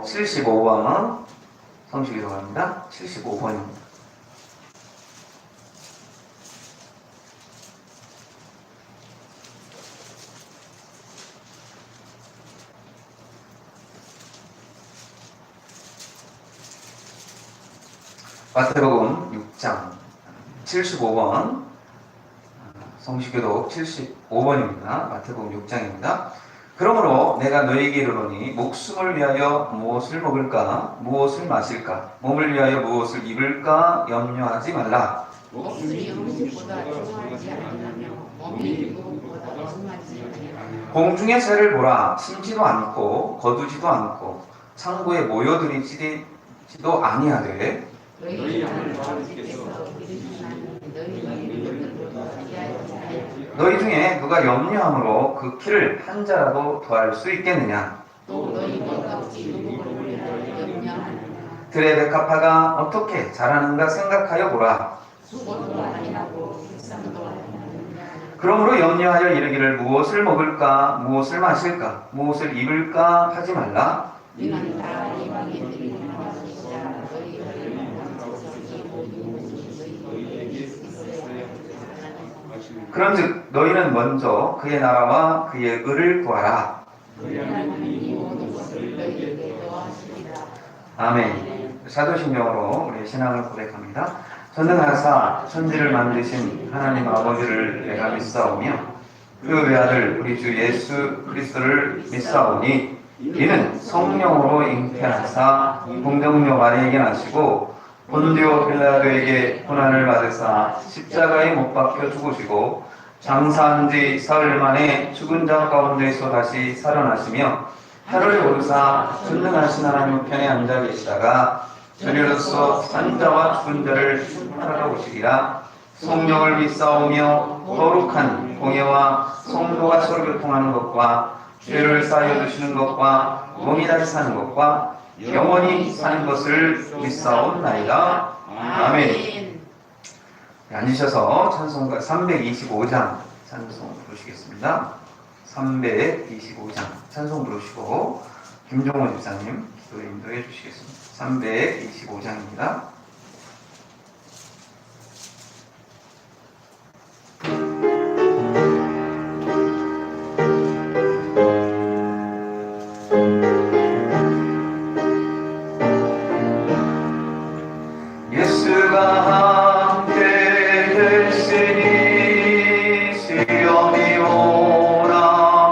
75번 성식기도 갑니다. 75번입니다. 마태복음 6장 75번 성식교독 75번입니다. 마태복음 6장입니다. 그러므로 내가 너희에게 이르노니 목숨을 위하여 무엇을 먹을까 무엇을 마실까 몸을 위하여 무엇을 입을까 염려하지 말라. 목숨이 음식보다 중요하지 아니하며 몸이 무엇보다 중요하지 아니하며 공중의 새를 보라. 심지도 않고 거두지도 않고 창고에 모여들이지도 아니하되 너희 하나님 아버지께서 이르시나니 너희 너희 중에 누가 염려함으로 그 키를 한 자라도 더할 수 있겠느냐. 또 너희가 어찌 누구를 위하여 염려하느냐. 들의 백합화가 어떻게 자라는가 생각하여 보라. 수고도 아니하고 불쌍도 아니하느냐. 그러므로 염려하여 이르기를 무엇을 먹을까 무엇을 마실까 무엇을 입을까 하지 말라. 너희는 다 이방인들이 나와주자 너희를 만나서 이 모든 너희에게 있어야 그런즉 너희는 먼저 그의 나라와 그의 의를 구하라. 하나님이 모든 것을 너희에게 더하시리라. 아멘. 사도신경으로 우리의 신앙을 고백합니다. 전능하사 천지를 만드신 하나님 아버지를 내가 믿사오며 그 외아들 우리 주 예수 그리스도를 믿사오니 이는 성령으로 잉태하사 동정녀 마리에게 나시고 본디오 빌라도에게 고난을 받으사 십자가에 못 박혀 죽으시고 장사한 지 사흘 만에 죽은 자 가운데서 다시 살아나시며 하늘에 오르사 전능하신 하나님 우편에 앉아 계시다가 저리로서 산 자와 죽은 자를 심판하러 오시리라. 성령을 믿사오며 거룩한 공예와 성도가 서로 교통하는 것과 죄를 사하여 주시는 것과 몸이 다시 사는 것과 영원히 사는 것을 믿사옵나이다. 아멘. 앉으셔서 찬송가 325장 찬송 부르시겠습니다. 325장 찬송 부르시고 김종호 집사님 기도 인도해 주시겠습니다. 325장입니다. 예수가 함께 계시니 시험이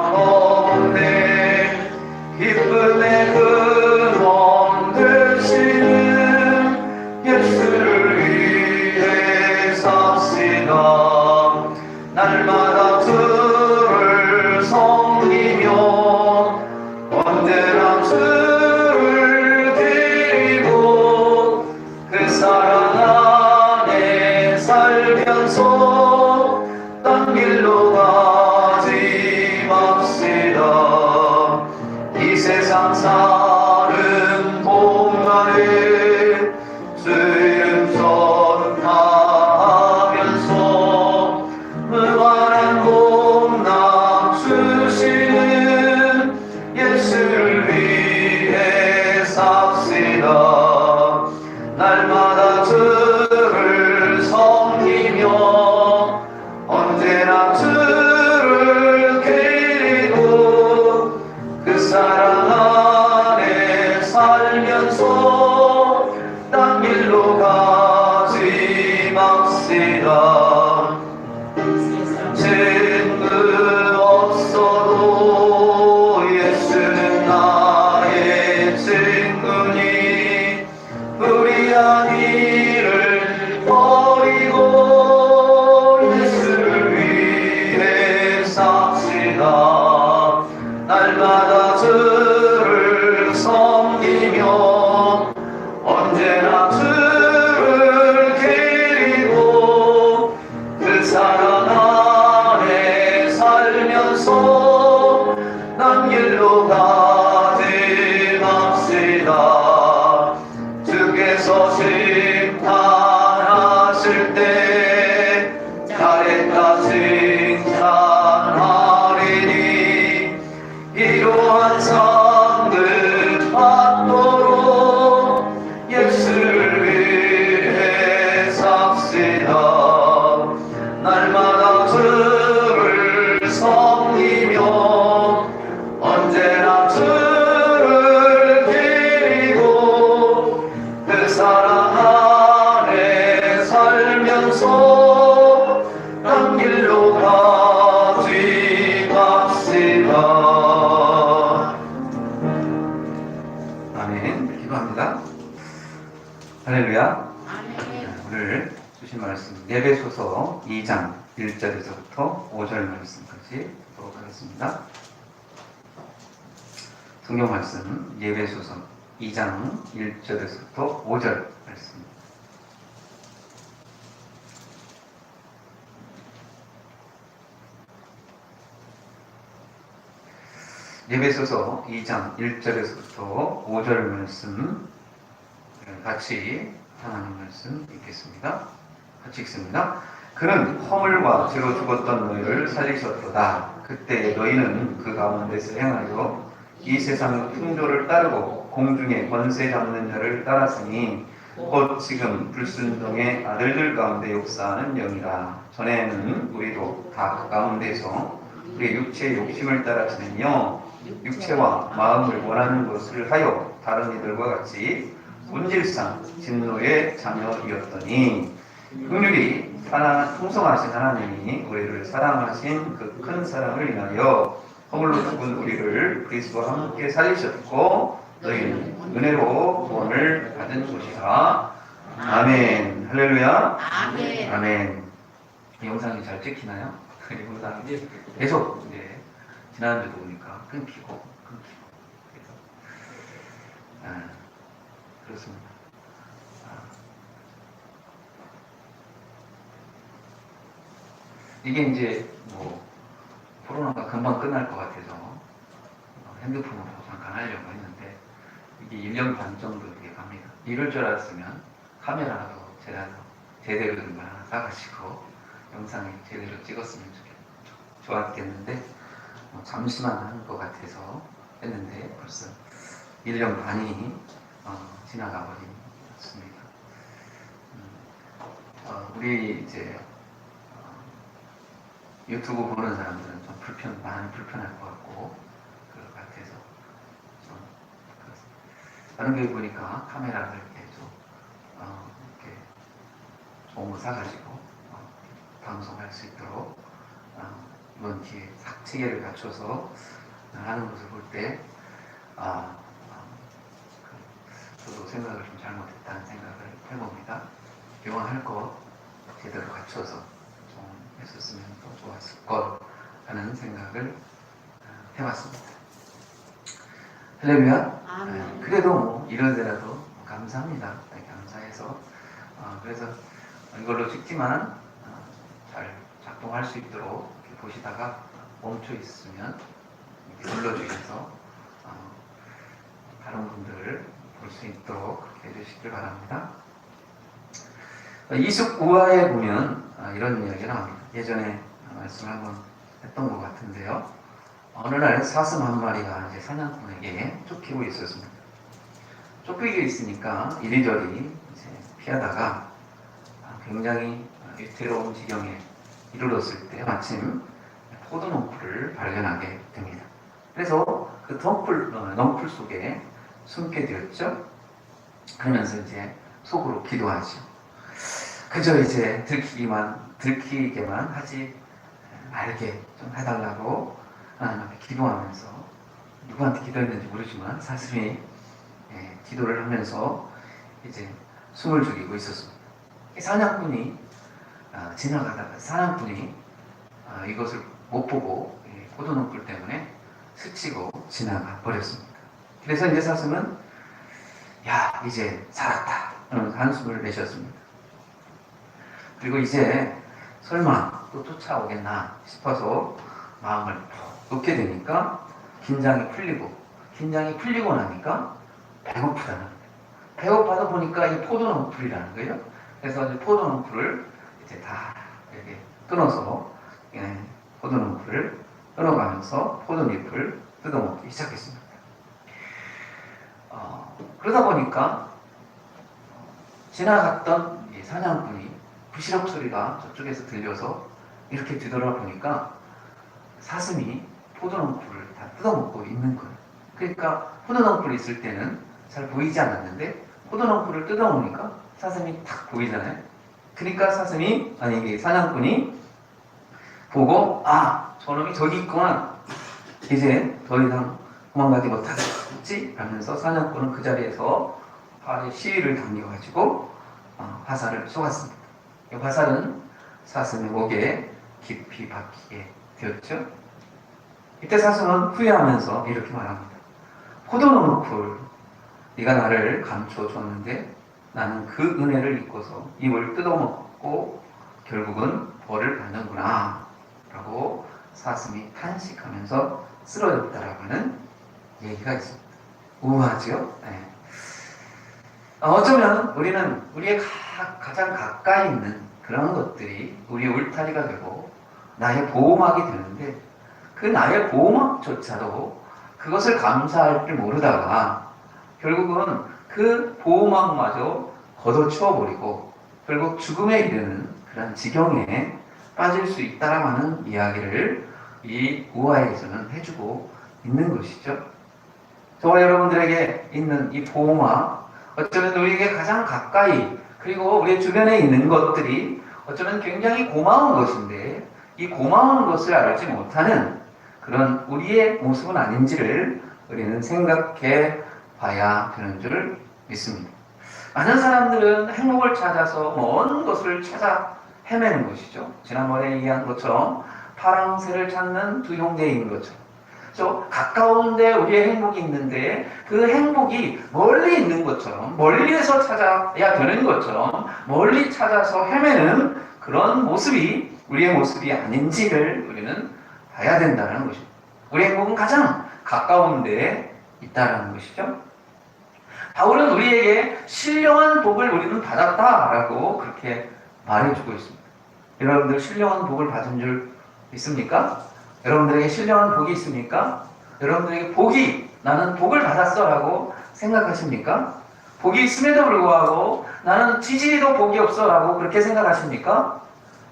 오나건대 기쁨의 근원 되시는 예수를 위해 삽시다. 날마다 주를 섬기며 언제나 주를 드리고 그 사랑 안에 살면서 딴 길로 가지 맙시다. 이 세상 사는 동안에 주 이름 전하면서 무한한 복락 주시는 예수를 위해 삽시다. 날마다 주를 섬기며 언제나 주를 기리고 그 사랑 안에 살면서 딴 길로 가지 맙시다. 친구 없어도 예수는 나의 친구니 불의한 일을 버리고 예수를 위해 삽시다. 날마다 주를 섬기며 언제나 주를 기리고 그 사랑 안에 살면서 난 길로 가지 맙시다. 주께서 심판하실 때 잘했다 칭찬하리니 이러한 상급 받고 아멘. 기도합니다. 할렐루야. 아멘. 오늘 주신 말씀 에베소서 2장 1절에서부터 5절 말씀까지 보도록 하겠습니다. 성경 말씀 에베소서 2장 1절에서부터 5절 말씀. 에베소서 2장 1절에서부터 5절 말씀 같이 하나님 말씀 읽겠습니다. 같이 읽습니다. 그는 허물과 죄로 죽었던 너희를 살리셨도다. 그때 너희는 그 가운데서 행하여 이 세상의 풍조를 따르고 공중의 권세 잡는 자를 따랐으니 곧 지금 불순종의 아들들 가운데 역사하는 영이라. 전에는 우리도 다 그 가운데서 우리의 육체의 욕심을 따라 지내며 육체와 마음을 원하는 것을 하여 다른 이들과 같이 본질상 진노의 자녀이었더니 긍휼히 풍성하신 하나님이 우리를 사랑하신 그 큰 사랑을 인하여 허물로 죽은 우리를 그리스도와 함께 살리셨고 너희는 은혜로 구원을 받은 것이다. 아멘. 할렐루야. 아멘. 아멘. 이 영상이 잘 찍히나요? 이 영상이 계속 지난주도 보니까 끊기고 그래서 그렇습니다. 이게 이제 코로나가 금방 끝날 것 같아서 핸드폰으로 잠깐 하려고 했는데 이게 1년 반 정도 이렇게 갑니다. 이럴 줄 알았으면 카메라도 제대로 된 거 하나 사가지고 영상을 제대로 찍었으면 좋았겠는데 잠시만 하는 것 같아서 했는데 벌써 1년 반이 지나가 버렸습니다. 우리 이제 유튜브 보는 사람들은 좀 많이 불편할 것 같고 그럴 것 같아서 좀 그렇습니다. 다른 교회 보니까 카메라를 이렇게 좀 이렇게 좋은 거 사가지고 방송할 수 있도록 이번 기회에 체계를 갖춰서 하는 것을 볼 때 저도 생각을 좀 잘못했다는 생각을 해봅니다. 교환할 거 제대로 갖춰서 좀 했었으면 더 좋았을 것 하는 생각을 해봤습니다. 할렐루야. 아멘. 그래도 이런 데라도 감사합니다. 감사해서 그래서 이걸로 찍지만 잘 작동할 수 있도록 이렇게 보시다가 멈춰 있으면 이렇게 눌러주셔서 다른 분들 볼 수 있도록 그렇게 해주시길 바랍니다. 이숫우화에 보면 이런 이야기가 나옵니다. 예전에 말씀을 한번 했던 것 같은데요. 어느 날 사슴 한 마리가 이제 사냥꾼에게 쫓기고 있었습니다. 쫓기고 있으니까 이리저리 이제 피하다가 굉장히 위태로운 지경에 이르렀을 때 마침 포도농풀을 발견하게 됩니다. 그래서 그 넝풀 속에 숨게 되었죠. 그러면서 이제 속으로 기도하죠. 그저 이제 들키게만 하지 말게 좀 해달라고 하나님 앞에 기도하면서 누구한테 기도했는지 모르지만 사슴이 기도를 하면서 이제 숨을 죽이고 있었습니다. 사냥꾼이 지나가다가 사냥꾼이 이것을 못 보고 포도농풀 때문에 스치고 지나가 버렸습니다. 그래서 이제 사슴은 야 이제 살았다 하는 한숨을 내셨습니다. 그리고 이제 설마 또 쫓아오겠나 싶어서 마음을 푹 놓게 되니까 긴장이 풀리고 나니까 배고프다는 거예요. 배고파서 보니까 이 포도농풀이라는 거예요. 그래서 이제 포도농풀을 이제 다 이렇게 끊어서 포도농풀을 끊어가면서 포도잎을 뜯어먹기 시작했습니다. 그러다 보니까 지나갔던 이 사냥꾼이 부시럭 소리가 저쪽에서 들려서 이렇게 뒤돌아보니까 사슴이 포도농풀을 다 뜯어먹고 있는 거예요. 그러니까 포도농풀이 있을 때는 잘 보이지 않았는데 포도농풀을 뜯어먹으니까 사슴이 탁 보이잖아요. 그러니까 사냥꾼이 보고 저놈이 저기 있구나. 이제 더 이상 도망가지 못하겠지? 라면서 사냥꾼은 그 자리에서 활의 시위를 당겨가지고 화살을 쏘았습니다. 이 화살은 사슴의 목에 깊이 박히게 되었죠. 이때 사슴은 후회하면서 이렇게 말합니다. 포도나무풀, 네가 나를 감춰줬는데 나는 그 은혜를 잊고서 입을 뜯어먹고 결국은 벌을 받는구나 라고 사슴이 탄식하면서 쓰러졌다라고 하는 얘기가 있습니다. 우아하죠? 네. 어쩌면 우리는 우리의 가장 가까이 있는 그런 것들이 우리의 울타리가 되고 나의 보호막이 되는데 그 나의 보호막조차도 그것을 감사할 줄 모르다가 결국은 그 보호막마저 걷어치워버리고 결국 죽음에 이르는 그런 지경에 빠질 수 있다라고 하는 이야기를 이 우화에서는 해주고 있는 것이죠. 저와 여러분들에게 있는 이 보호막, 어쩌면 우리에게 가장 가까이 그리고 우리 주변에 있는 것들이 어쩌면 굉장히 고마운 것인데 이 고마운 것을 알지 못하는 그런 우리의 모습은 아닌지를 우리는 생각해 봐야 되는 줄 믿습니다. 많은 사람들은 행복을 찾아서 먼 것을 찾아 헤매는 것이죠. 지난번에 얘기한 것처럼 파랑새를 찾는 두 형제인 것처럼 가까운데 우리의 행복이 있는데 그 행복이 멀리 있는 것처럼 멀리에서 찾아야 되는 것처럼 멀리 찾아서 헤매는 그런 모습이 우리의 모습이 아닌지를 우리는 봐야 된다는 것입니다. 우리의 행복은 가장 가까운 데에 있다는 것이죠. 바울은 우리에게 신령한 복을 우리는 받았다라고 그렇게 말해주고 있습니다. 여러분들 신령한 복을 받은 줄 있습니까? 여러분들에게 신령한 복이 있습니까? 여러분들에게 나는 복을 받았어 라고 생각하십니까? 복이 있음에도 불구하고 나는 지지도 복이 없어 라고 그렇게 생각하십니까?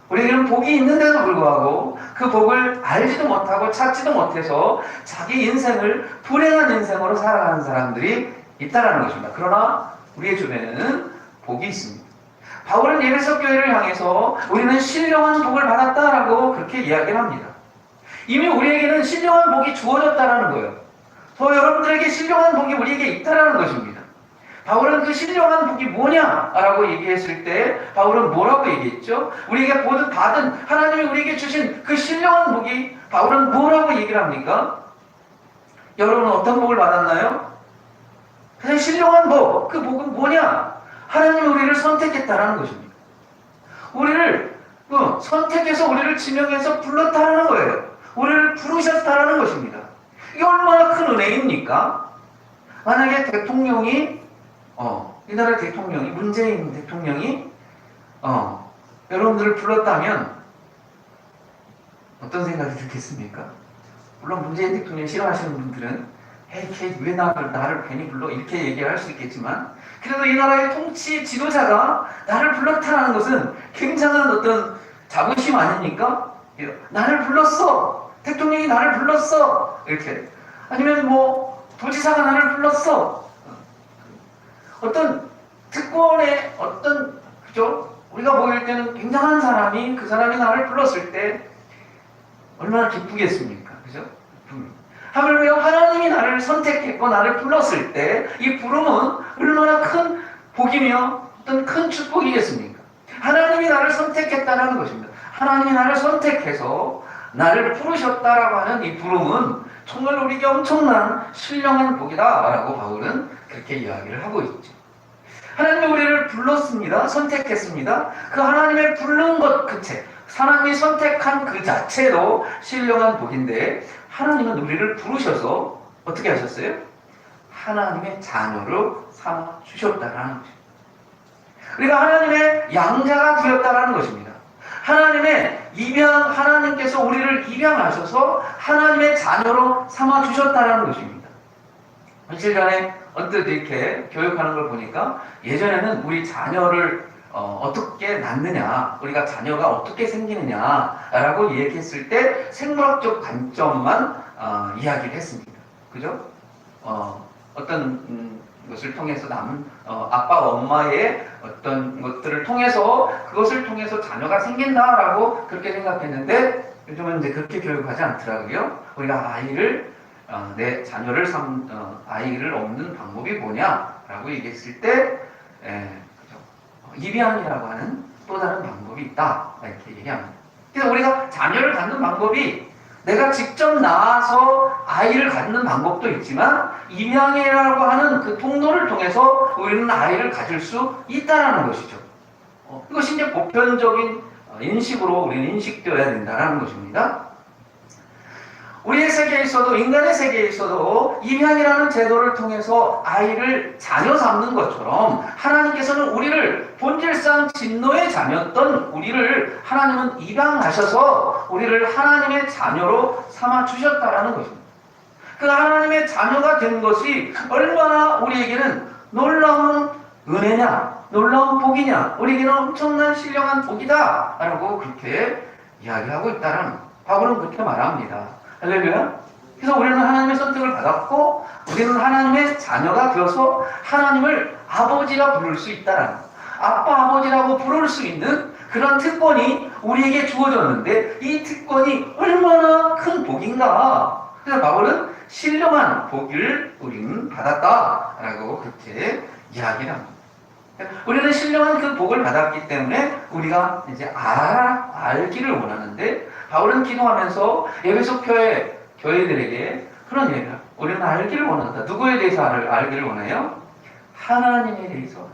우리에게는 복이 있는데도 불구하고 그 복을 알지도 못하고 찾지도 못해서 자기 인생을 불행한 인생으로 살아가는 사람들이 있다는 것입니다. 그러나 우리의 주변에는 복이 있습니다. 바울은 에베소 교회를 향해서 우리는 신령한 복을 받았다라고 그렇게 이야기를 합니다. 이미 우리에게는 신령한 복이 주어졌다는 거예요. 더 여러분들에게 신령한 복이 우리에게 있다는 것입니다. 바울은 그 신령한 복이 뭐냐라고 얘기했을 때 바울은 뭐라고 얘기했죠? 우리에게 받은 하나님이 우리에게 주신 그 신령한 복이 바울은 뭐라고 얘기를 합니까? 여러분은 어떤 복을 받았나요? 그 신령한 복, 그 복은 뭐냐? 하나님이 우리를 선택했다는 것입니다. 우리를 선택해서 우리를 지명해서 불렀다는 거예요. 우리를 부르셨다는 것입니다. 이게 얼마나 큰 은혜입니까? 만약에 대통령이 이 나라 대통령이 문재인 대통령이 여러분들을 불렀다면 어떤 생각이 들겠습니까? 물론 문재인 대통령 싫어하시는 분들은 에이 왜 나를 괜히 불러 이렇게 얘기를 할 수 있겠지만 그래도 이 나라의 통치 지도자가 나를 불렀다는 것은 굉장한 어떤 자부심 아닙니까? 나를 불렀어. 대통령이 나를 불렀어. 이렇게. 아니면 도지사가 나를 불렀어. 어떤 특권의 그죠? 우리가 보일 때는 굉장한 사람이 그 사람이 나를 불렀을 때 얼마나 기쁘겠습니까? 그죠? 하물며 하나님이 나를 선택했고 나를 불렀을 때 이 부름은 얼마나 큰 복이며 어떤 큰 축복이겠습니까? 하나님이 나를 선택했다는 것입니다. 하나님이 나를 선택해서 나를 부르셨다라고 하는 이 부름은 정말 우리에게 엄청난 신령한 복이다라고 바울은 그렇게 이야기를 하고 있죠. 하나님이 우리를 불렀습니다. 선택했습니다. 그 하나님의 부른 것 하나님이 선택한 그 자체도 신령한 복인데 하나님은 우리를 부르셔서 어떻게 하셨어요? 하나님의 자녀로 삼아주셨다는 것입니다. 우리가 하나님의 양자가 되었다는 것입니다. 하나님께서 우리를 입양하셔서 하나님의 자녀로 삼아주셨다는 것입니다. 며칠 전에 언뜻 이렇게 교육하는 걸 보니까 예전에는 우리 자녀를 어떻게 낳느냐, 우리가 자녀가 어떻게 생기느냐라고 얘기했을 때 생물학적 관점만 이야기를 했습니다. 그죠? 어떤 것을 통해서 아빠, 엄마의 어떤 것들을 통해서 그것을 통해서 자녀가 생긴다라고 그렇게 생각했는데 요즘은 이제 그렇게 교육하지 않더라고요. 우리가 아이를 내 자녀를 아이를 얻는 방법이 뭐냐라고 얘기했을 때 그죠? 입양이라고 하는 또 다른 방법이 있다 이렇게 얘기합니다. 그래서 우리가 자녀를 갖는 방법이 내가 직접 나와서 아이를 갖는 방법도 있지만 입양이라고 하는 그 통로를 통해서 우리는 아이를 가질 수 있다라는 것이죠. 이것이 이제 보편적인 인식으로 우리는 인식되어야 된다는 것입니다. 우리의 세계에 있어도 인간의 세계에 있어도 입양이라는 제도를 통해서 아이를 자녀 삼는 것처럼 하나님께서는 우리를 본질상 진노의 자녀였던 우리를 하나님은 입양하셔서 우리를 하나님의 자녀로 삼아 주셨다라는 것입니다. 그 하나님의 자녀가 된 것이 얼마나 우리에게는 놀라운 은혜냐, 놀라운 복이냐, 우리에게는 엄청난 신령한 복이다 라고 그렇게 이야기하고 있다는 바울은 그렇게 말합니다. 할렐루야. 그래서 우리는 하나님의 선택을 받았고 우리는 하나님의 자녀가 되어서 하나님을 아버지라 부를 수 있다라는, 아빠 아버지라고 부를 수 있는 그런 특권이 우리에게 주어졌는데 이 특권이 얼마나 큰 복인가. 그래서 바울은 신령한 복을 우리는 받았다라고 그렇게 이야기를 합니다. 우리는 신령한 그 복을 받았기 때문에 우리가 이제 알기를 원하는데 바울은 기도하면서 에베소 교회들에게 그런 얘기를 합니다. 우리는 알기를 원한다. 누구에 대해서 알기를 원해요? 하나님에 대해서.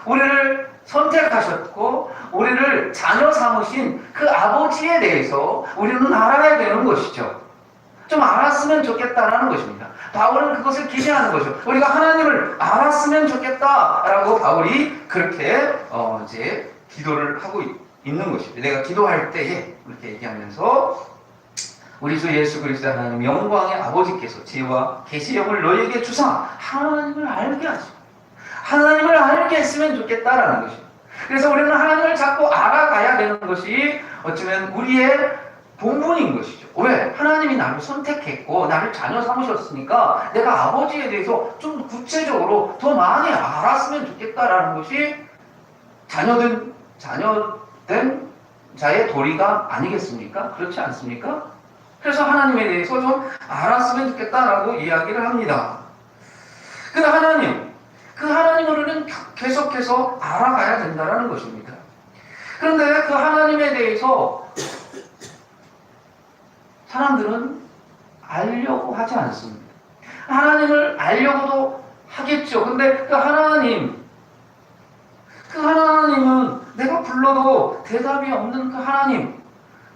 우리를 선택하셨고 우리를 자녀 삼으신 그 아버지에 대해서 우리는 알아야 되는 것이죠. 좀 알았으면 좋겠다라는 것입니다. 바울은 그것을 기대하는 거죠. 우리가 하나님을 알았으면 좋겠다라고 바울이 그렇게 이제 기도를 하고 있는 것입니다. 내가 기도할 때에 이렇게 얘기하면서 우리 주 예수 그리스도 하나님 영광의 아버지께서 지혜와 계시형을 너희에게 주사 하나님을 알게 하시고 하나님을 알게 했으면 좋겠다라는 것입니다. 그래서 우리는 하나님을 자꾸 알아가야 되는 것이 어쩌면 우리의 본분인 것이죠. 왜? 하나님이 나를 선택했고 나를 자녀 삼으셨으니까 내가 아버지에 대해서 좀 구체적으로 더 많이 알았으면 좋겠다라는 것이 자녀된 자의 도리가 아니겠습니까? 그렇지 않습니까? 그래서 하나님에 대해서 좀 알았으면 좋겠다라고 이야기를 합니다. 그 하나님을 우리는 계속해서 알아가야 된다는 것입니다. 그런데 그 하나님에 대해서 사람들은 알려고 하지 않습니다. 하나님을 알려고도 하겠죠. 근데 그 하나님은 내가 불러도 대답이 없는 그 하나님,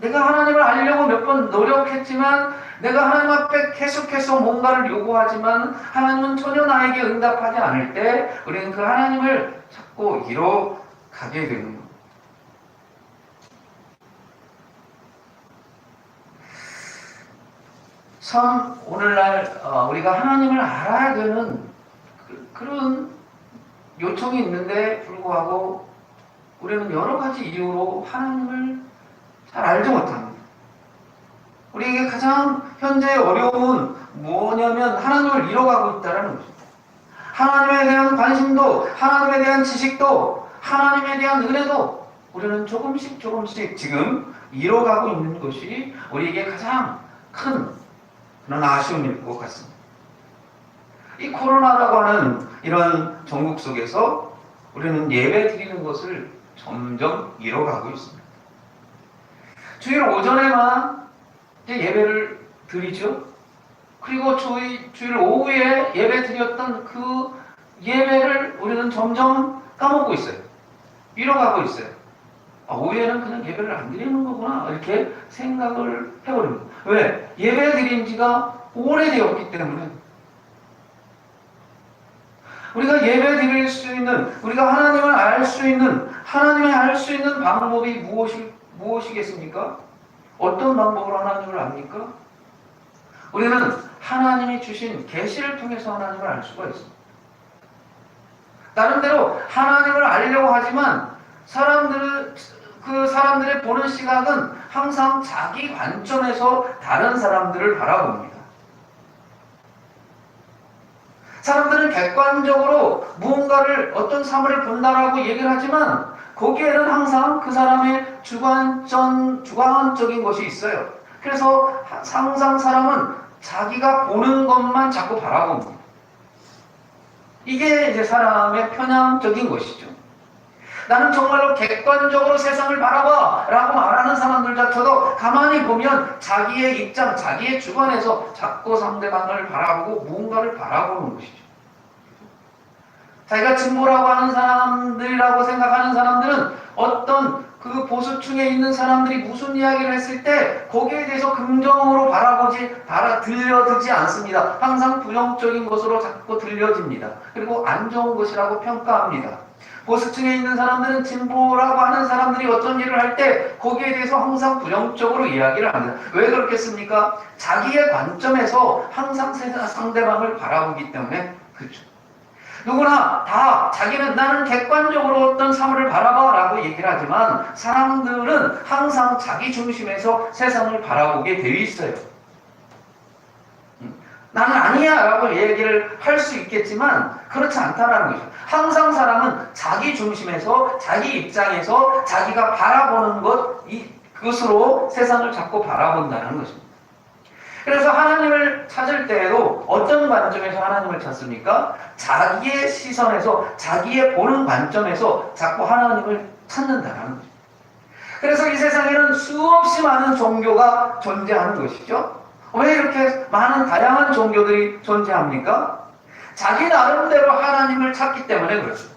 내가 하나님을 알려고 몇 번 노력했지만 내가 하나님 앞에 계속해서 뭔가를 요구하지만 하나님은 전혀 나에게 응답하지 않을 때 우리는 그 하나님을 찾고 잃어가게 되는 겁니다. 참 오늘날 우리가 하나님을 알아야 되는 그런 요청이 있는데 불구하고 우리는 여러 가지 이유로 하나님을 잘 알지 못합니다. 우리에게 가장 현재 어려움은 뭐냐면 하나님을 잃어가고 있다는 것입니다. 하나님에 대한 관심도, 하나님에 대한 지식도, 하나님에 대한 은혜도 우리는 조금씩 지금 잃어가고 있는 것이 우리에게 가장 큰 그런 아쉬움일 것 같습니다. 이 코로나라고 하는 이런 전국 속에서 우리는 예배 드리는 것을 점점 잃어가고 있습니다. 주일 오전에만 예배를 드리죠. 그리고 주일 오후에 예배 드렸던 그 예배를 우리는 점점 까먹고 있어요. 잃어가고 있어요. 오후에는 그냥 예배를 안 드리는 거구나 이렇게 생각을 해버립니다. 왜? 예배 드린 지가 오래되었기 때문에. 우리가 예배 드릴 수 있는, 우리가 하나님을 알 수 있는, 하나님을 알 수 있는 방법이 무엇이겠습니까? 어떤 방법으로 하나님을 압니까? 우리는 하나님이 주신 계시를 통해서 하나님을 알 수가 있습니다. 나름대로 하나님을 알려고 하지만 사람들의 보는 시각은 항상 자기 관점에서 다른 사람들을 바라봅니다. 사람들은 객관적으로 무언가를 어떤 사물을 본다라고 얘기를 하지만 거기에는 항상 그 사람의 주관적인 것이 있어요. 그래서 항상 사람은 자기가 보는 것만 자꾸 바라봅니다. 이게 이제 사람의 편향적인 것이죠. 나는 정말로 객관적으로 세상을 바라봐 라고 말하는 사람들조차도 가만히 보면 자기의 입장, 자기의 주관에서 자꾸 상대방을 바라보고 무언가를 바라보는 것이죠. 자기가 진보라고 하는 사람들이라고 생각하는 사람들은 어떤 그 보수층에 있는 사람들이 무슨 이야기를 했을 때 거기에 대해서 긍정으로 들려지지 않습니다. 항상 부정적인 것으로 자꾸 들려집니다. 그리고 안 좋은 것이라고 평가합니다. 보수층에 있는 사람들은 진보라고 하는 사람들이 어떤 일을 할 때 거기에 대해서 항상 부정적으로 이야기를 합니다. 왜 그렇겠습니까? 자기의 관점에서 항상 상대방을 바라보기 때문에 그렇죠. 누구나 다 자기는 나는 객관적으로 어떤 사물을 바라봐 라고 얘기를 하지만 사람들은 항상 자기 중심에서 세상을 바라보게 되어 있어요. 나는 아니야 라고 얘기를 할 수 있겠지만 그렇지 않다라는 거죠. 항상 사람은 자기 중심에서 자기 입장에서 자기가 바라보는 그것으로 세상을 자꾸 바라본다는 것입니다. 그래서 하나님을 찾을 때에도 어떤 관점에서 하나님을 찾습니까? 자기의 시선에서 자기의 보는 관점에서 자꾸 하나님을 찾는다는 거죠. 그래서 이 세상에는 수없이 많은 종교가 존재하는 것이죠. 왜 이렇게 많은 다양한 종교들이 존재합니까? 자기 나름대로 하나님을 찾기 때문에 그렇죠.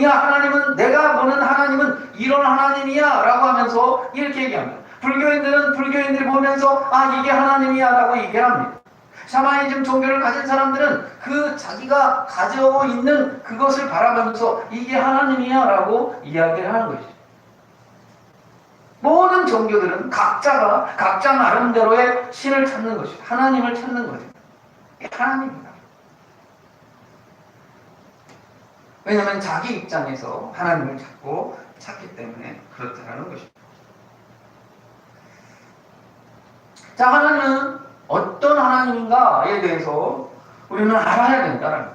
야, 하나님은 내가 보는 하나님은 이런 하나님이야 라고 하면서 이렇게 얘기합니다. 불교인들은 불교인들이 보면서 아 이게 하나님이야 라고 얘기를 합니다. 샤머니즘 종교를 가진 사람들은 그 자기가 가지고 있는 그것을 바라보면서 이게 하나님이야 라고 이야기를 하는 것이죠. 모든 종교들은 각자가 각자 나름대로의 신을 찾는 것이죠. 하나님을 찾는 거죠. 이게 하나님입니다. 왜냐하면 자기 입장에서 하나님을 찾기 때문에 그렇다는 것입니다. 자, 하나님은 어떤 하나님인가에 대해서 우리는 알아야 된다는 거예요.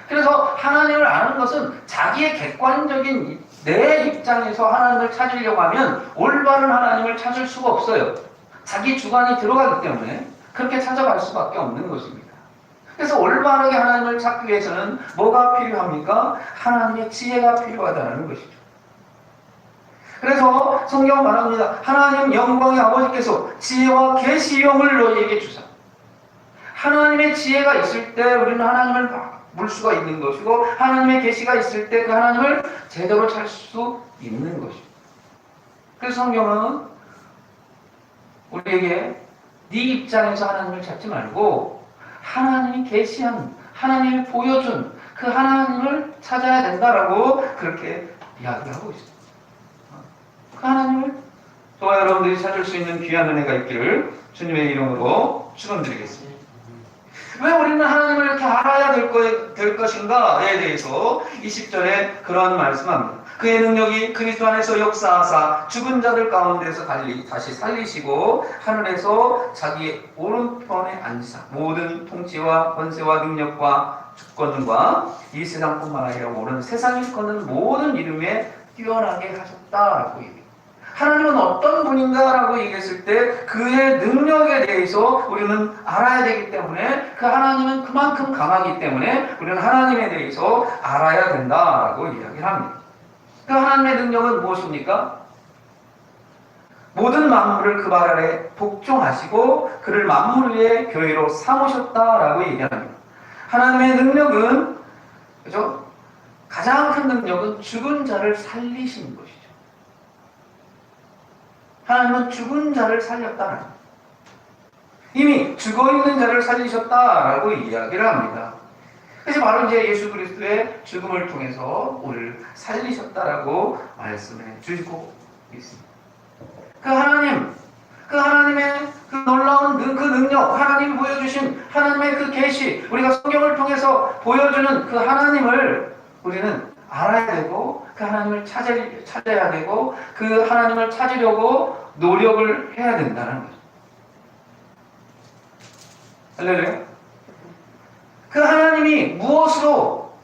그래서 하나님을 아는 것은 자기의 객관적인 내 입장에서 하나님을 찾으려고 하면 올바른 하나님을 찾을 수가 없어요. 자기 주관이 들어가기 때문에 그렇게 찾아갈 수밖에 없는 것입니다. 그래서 올바르게 하나님을 찾기 위해서는 뭐가 필요합니까? 하나님의 지혜가 필요하다는 것이죠. 그래서 성경 말합니다. 하나님 영광의 아버지께서 지혜와 계시형을 너희에게 주사. 하나님의 지혜가 있을 때 우리는 하나님을 볼 수가 있는 것이고 하나님의 계시가 있을 때 그 하나님을 제대로 찾을 수 있는 것입니다. 그래서 성경은 우리에게 네 입장에서 하나님을 찾지 말고 하나님이 계시한, 하나님이 보여준 그 하나님을 찾아야 된다라고 그렇게 이야기하고 있습니다. 그 하나님을 저와 여러분들이 찾을 수 있는 귀한 은혜가 있기를 주님의 이름으로 축원드리겠습니다. 왜 우리는 하나님을 이렇게 알아야 될 것인가에 대해서 20절에 그런 말씀합니다. 그의 능력이 그리스도 안에서 역사하사 죽은 자들 가운데서 다시 살리시고 하늘에서 자기 오른편에 앉으사 모든 통치와 권세와 능력과 주권과 이 세상뿐만 아니라 모든 세상에 있는 모든 이름에 뛰어나게 하셨다라고 얘기합니다. 하나님은 어떤 분인가라고 얘기했을 때 그의 능력에 대해서 우리는 알아야 되기 때문에 그 하나님은 그만큼 강하기 때문에 우리는 하나님에 대해서 알아야 된다라고 이야기를 합니다. 그 하나님의 능력은 무엇입니까? 모든 만물을 그 발 아래 복종하시고 그를 만물 위에 교회로 삼으셨다라고 얘기합니다. 하나님의 능력은 그죠? 가장 큰 능력은 죽은 자를 살리시는 것이죠. 하나님은 죽은 자를 살렸다는 거예요. 이미 죽어있는 자를 살리셨다라고 이야기를 합니다. 그래서 바로 이제 예수 그리스도의 죽음을 통해서 우리를 살리셨다라고 말씀해 주시고 있습니다. 그 하나님의 그 놀라운 그 능력, 하나님이 보여주신 하나님의 그 계시, 우리가 성경을 통해서 보여주는 그 하나님을 우리는 알아야 되고 그 하나님을 찾아야 되고 그 하나님을 찾으려고 노력을 해야 된다는 거죠. 할렐루야. 그 하나님이 무엇으로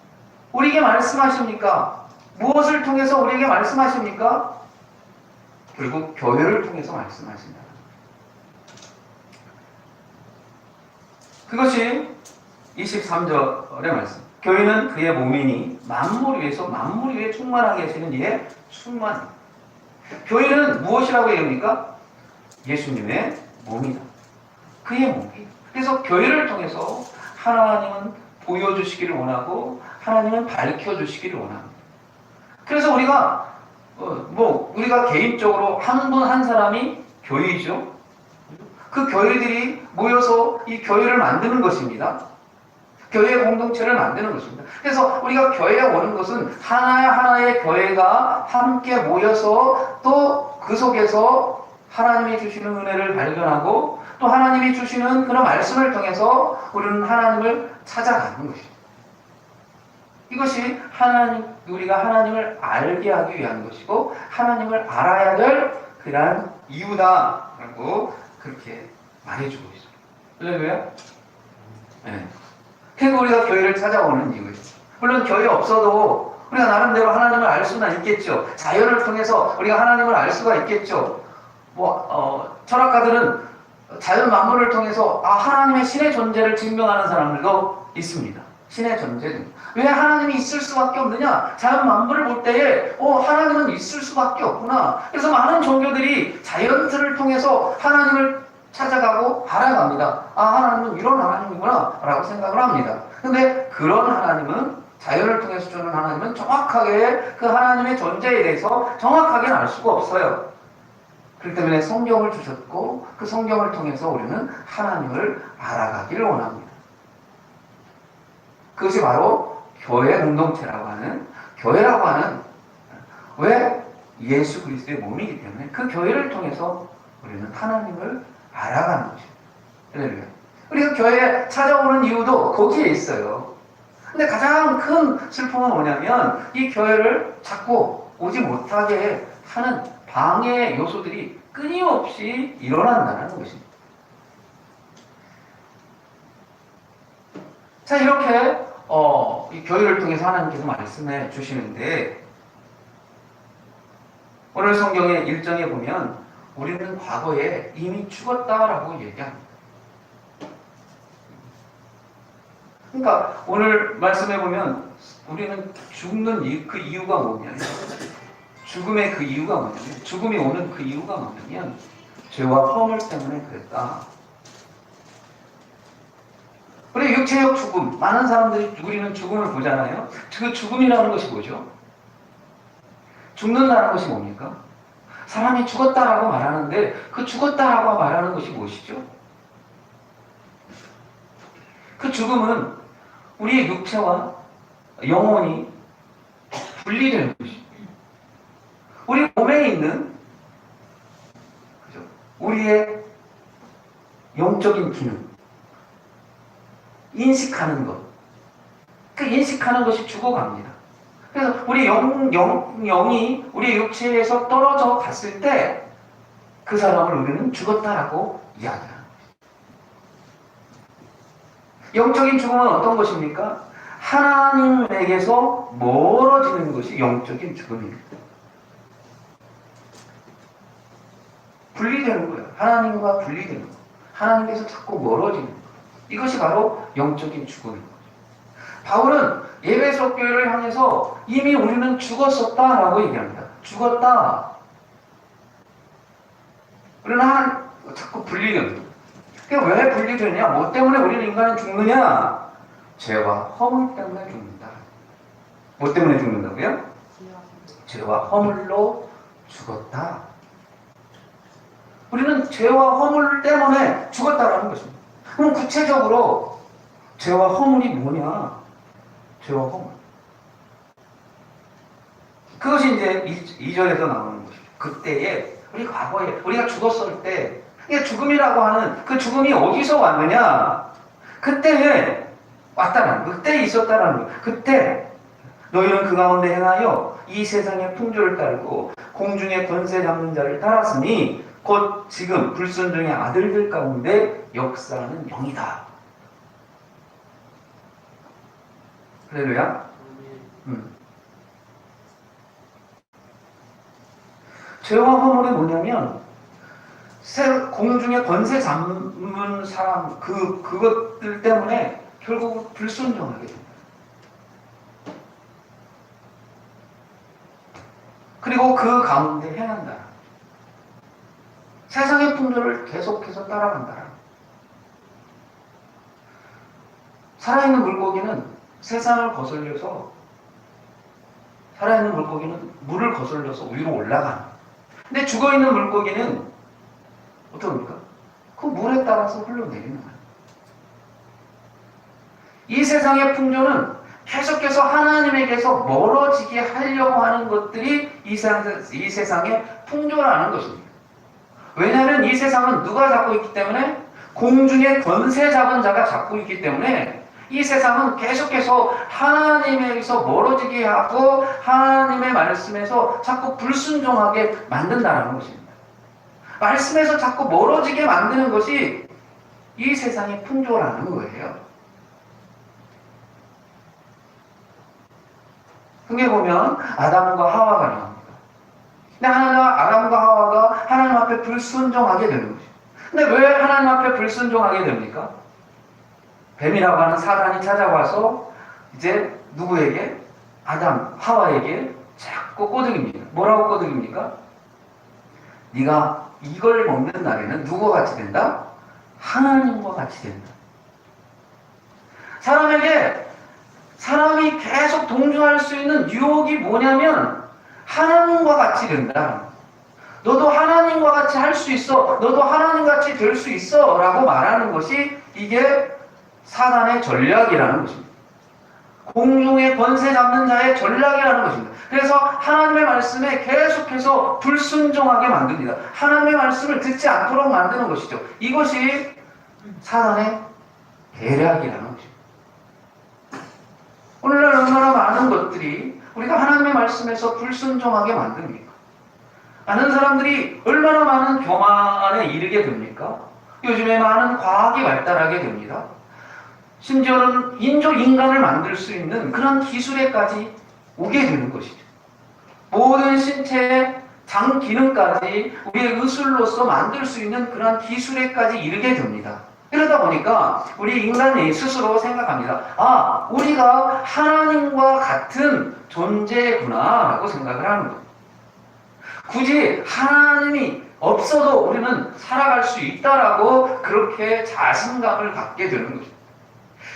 우리에게 말씀하십니까? 무엇을 통해서 우리에게 말씀하십니까? 결국 교회를 통해서 말씀하신다. 그것이 23절의 말씀. 교회는 그의 몸이니 만물 위에 충만하게 하시는 이의 충만. 교회는 무엇이라고 얘기합니까? 예수님의 몸이다. 그의 몸이. 그래서 교회를 통해서 하나님은 보여주시기를 원하고 하나님은 밝혀주시기를 원합니다. 그래서 우리가 개인적으로 한 분 한 사람이 교회이죠. 그 교회들이 모여서 이 교회를 만드는 것입니다. 교회 공동체를 만드는 것입니다. 그래서 우리가 교회에 오는 것은 하나의 교회가 함께 모여서 또 그 속에서 하나님이 주시는 은혜를 발견하고 또 하나님이 주시는 그런 말씀을 통해서 우리는 하나님을 찾아가는 것입니다. 이것이 우리가 하나님을 알게 하기 위한 것이고 하나님을 알아야 될 그러한 이유다라고 그렇게 말해주고 있습니다. 할렐루야? 네. 그래서 우리가 교회를 찾아오는 이유예요. 물론 교회 없어도 우리가 나름대로 하나님을 알 수는 있겠죠. 자연을 통해서 우리가 하나님을 알 수가 있겠죠. 철학가들은 자연 만물을 통해서 하나님의 신의 존재를 증명하는 사람들도 있습니다. 신의 존재. 왜 하나님이 있을 수밖에 없느냐? 자연 만물을 볼 때에 하나님은 있을 수밖에 없구나. 그래서 많은 종교들이 자연들을 통해서 하나님을 찾아가고 알아갑니다. 하나님은 이런 하나님이구나 라고 생각을 합니다. 근데 그런 하나님은, 자연을 통해서 주는 하나님은 정확하게 그 하나님의 존재에 대해서 정확하게는 알 수가 없어요. 그렇기 때문에 성경을 주셨고 그 성경을 통해서 우리는 하나님을 알아가기를 원합니다. 그것이 바로 교회 공동체라고 하는, 교회라고 하는, 왜? 예수 그리스도의 몸이기 때문에 그 교회를 통해서 우리는 하나님을 알아가는 것입니다. 우리가 교회에 찾아오는 이유도 거기에 있어요. 근데 가장 큰 슬픔은 뭐냐면 이 교회를 자꾸 오지 못하게 하는 방해 요소들이 끊임없이 일어난다는 것입니다. 자, 이렇게 이 교회를 통해서 하나님께서 말씀해 주시는데, 오늘 성경의 1장에 보면 우리는 과거에 이미 죽었다라고 얘기합니다. 그러니까 오늘 말씀해 보면 우리는 죽는 그 이유가 뭐냐면, 죽음의 그 이유가 뭐냐면, 죽음이 오는 그 이유가 뭐냐면 죄와 허물 때문에 그랬다. 우리 육체적 죽음, 많은 사람들이 우리는 죽음을 보잖아요. 그 죽음이라는 것이 뭐죠? 죽는다는 것이 뭡니까? 사람이 죽었다라고 말하는데 그 죽었다라고 말하는 것이 무엇이죠? 그 죽음은 우리의 육체와 영혼이 분리되는 것입니다. 우리 몸에 있는 우리의 영적인 기능, 인식하는 것, 그 인식하는 것이 죽어갑니다. 그래서 우리 영이 우리 육체에서 떨어져 갔을 때 그 사람을 우리는 죽었다라고 이야기합니다. 영적인 죽음은 어떤 것입니까? 하나님에게서 멀어지는 것이 영적인 죽음입니다. 분리되는 거예요. 하나님과 분리되는 거. 하나님께서 자꾸 멀어지는 거. 이것이 바로 영적인 죽음인 거죠. 바울은 에베소 교회를 향해서 이미 우리는 죽었었다라고 얘기합니다. 죽었다. 우리는 자꾸 분리되는 거예요. 그러니까 왜 분리되냐? 뭐 때문에 우리는 인간은 죽느냐? 죄와 허물 때문에 죽는다. 뭐 때문에 죽는다고요? 죄와 허물로 죽었다. 우리는 죄와 허물 때문에 죽었다라는 것입니다. 그럼 구체적으로 죄와 허물이 뭐냐? 죄와 허물. 그것이 이제 2절에서 나오는 것이죠. 그때에, 우리 과거에, 우리가 죽었을 때, 이게 죽음이라고 하는 그 죽음이 어디서 왔느냐? 그때에 왔다는 거, 그때 있었다는 거. 그때 너희는 그 가운데 행하여 이 세상의 풍조를 따르고 공중의 권세 잡는 자를 따랐으니 곧 지금 불순종의 아들들 가운데 역사하는 영이다. 할렐루야. 죄와 허물이 뭐냐면 공중의 권세 잡는 사람 그것들 때문에 결국 불순종하게 됩니다. 그리고 그 가운데 행한다. 세상의 풍조를 계속해서 따라간다. 살아있는 물고기는 세상을 거슬려서 살아있는 물고기는 물을 거슬려서 위로 올라가는. 근데 죽어있는 물고기는 어떻습니까? 그 물에 따라서 흘러내리는 거예요. 이 세상의 풍조는 계속해서 하나님에게서 멀어지게 하려고 하는 것들이 이 세상의 풍조라는 것입니다. 왜냐하면 이 세상은 누가 잡고 있기 때문에 공중의 권세 잡은 자가 잡고 있기 때문에 이 세상은 계속해서 하나님에게서 멀어지게 하고 하나님의 말씀에서 자꾸 불순종하게 만든다는 것입니다. 말씀에서 자꾸 멀어지게 만드는 것이 이 세상의 풍조라는 거예요. 그게 보면 아담과 하와가 나옵니다. 근데 아담과 하와가 하나님 앞에 불순종하게 되는 거죠. 근데 왜 하나님 앞에 불순종하게 됩니까? 뱀이라고 하는 사단이 찾아와서 이제 누구에게? 아담, 하와에게 자꾸 꼬드깁니다. 뭐라고 꼬드깁니까? 네가 이걸 먹는 날에는 누구와 같이 된다? 하나님과 같이 된다. 사람이 계속 동조할 수 있는 유혹이 뭐냐면 하나님과 같이 된다. 너도 하나님과 같이 할 수 있어. 너도 하나님같이 될 수 있어. 라고 말하는 것이 이게 사단의 전략이라는 것입니다. 공중의 권세 잡는 자의 전략이라는 것입니다. 그래서 하나님의 말씀에 계속해서 불순종하게 만듭니다. 하나님의 말씀을 듣지 않도록 만드는 것이죠. 이것이 사단의 계략이라는 것입니다. 오늘날 얼마나 많은 것들이 우리가 하나님의 말씀에서 불순종하게 만듭니까? 많은 사람들이 얼마나 많은 교만에 이르게 됩니까? 요즘에 많은 과학이 발달하게 됩니다. 심지어는 인간을 만들 수 있는 그런 기술에까지 오게 되는 것이죠. 모든 신체의 장 기능까지 우리의 의술로서 만들 수 있는 그런 기술에까지 이르게 됩니다. 그러다 보니까 우리 인간이 스스로 생각합니다. 아, 우리가 하나님과 같은 존재구나 라고 생각을 하는 거예요. 굳이 하나님이 없어도 우리는 살아갈 수 있다라고 그렇게 자신감을 갖게 되는 거죠.